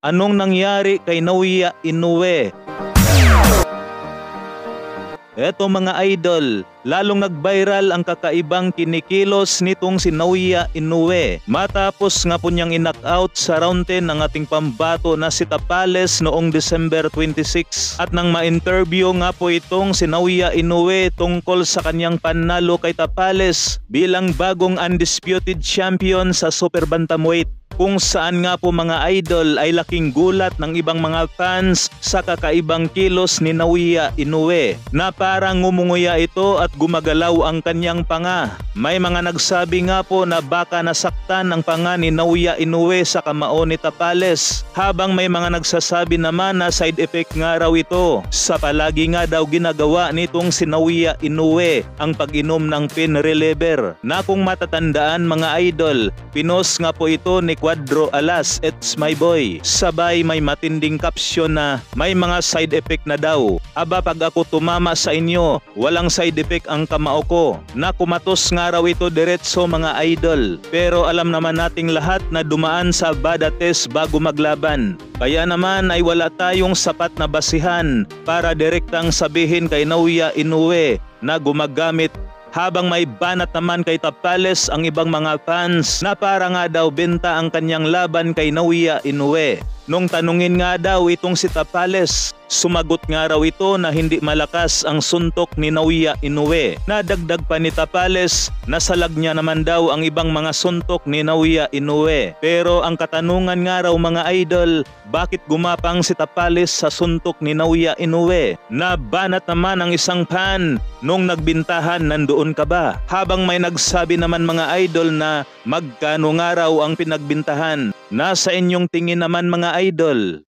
Anong nangyari kay Naoya Inoue? Eto mga idol, lalong nag-viral ang kakaibang kinikilos nitong si Naoya Inoue. Matapos nga po niyang in-knockout sa round 10 ng ating pambato na si Tapales noong December 26. At nang ma-interview nga po itong si Naoya Inoue tungkol sa kanyang panalo kay Tapales bilang bagong undisputed champion sa super bantamweight. Kung saan nga po mga idol ay laking gulat ng ibang mga fans sa kakaibang kilos ni Naoya Inoue na parang ngumunguya ito at gumagalaw ang kanyang panga. May mga nagsabi nga po na baka nasaktan ang panga ni Naoya Inoue sa kamao ni Tapales, habang may mga nagsasabi naman na side effect nga raw ito sa palagi nga daw ginagawa nitong si Naoya Inoue ang pag-inom ng pain reliever, na kung matatandaan mga idol, pinost nga po ito ni Cuadro Alas, "It's my boy." Sabay may matinding caption na may mga side effect na daw. Aba, pag ako tumama sa inyo, walang side effect ang kamao ko. Na kumatos nga raw ito diretso mga idol. Pero alam naman nating lahat na dumaan sa VADA test bago maglaban. Kaya naman ay wala tayong sapat na basihan para direktang sabihin kay Naoya Inoue na gumagamit, habang may banat naman kay Tapales ang ibang mga fans na para nga daw benta ang kanyang laban kay Naoya Inoue. Nung tanungin nga daw itong si Tapales, sumagot nga raw ito na hindi malakas ang suntok ni Naoya Inoue. Nadagdag pa ni Tapales na salag niya naman daw ang ibang mga suntok ni Naoya Inoue. Pero ang katanungan nga raw mga idol, bakit gumapang si Tapales sa suntok ni Naoya Inoue? Nabanat naman ang isang fan nung nagbintahan, "Nandoon ka ba?" Habang may nagsabi naman mga idol na magkano nga raw ang pinagbintahan. Nasa inyong tingin naman mga idol.